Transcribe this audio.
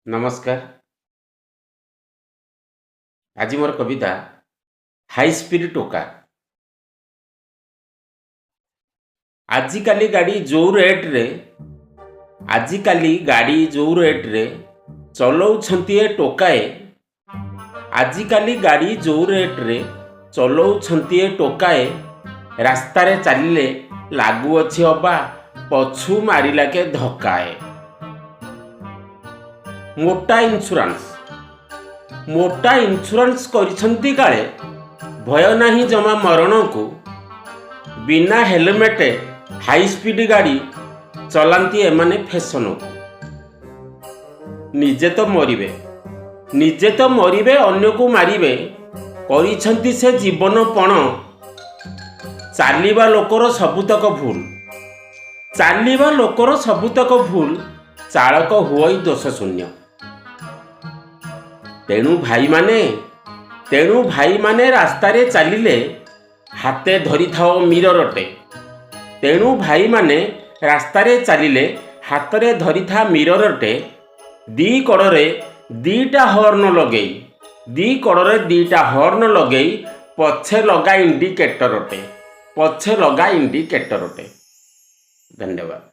नमस्कार। आज मोर कविता high speed टोका। आजिकाली गाड़ी जो रेट रे आजिकाली गाड़ी जो रेट रे चलाउछंती ए टोकाए आजिकाली गाड़ी जो रेट रे चलाउछंती ए टोकाए रास्ता रे चलिले लागुअछि अबा पछु मारिला के धक्काए। मोटा इन्शुरांस करिसंती काले भय नाही जमा मरण को बिना हेलमेट हाई स्पीड गाड़ी चलांती एमाने फैशन को। निजे तो मरिबे अन्य को मारिबे करिसंती से जीवन पण। चालिबा लोकर सबुतक भूल चालक हुई दोष शून्य। तेणु भाई माने रास्ता रे चलिले हाथे धरी थाओ मिररटे। तेणु भाई माने रास्ता रे चलिले हाथ रे धरी था मिररटे। दी कड़रे दीटा हॉर्न लगेई पछे लगा इंडिकेटरटे। धन्यवाद।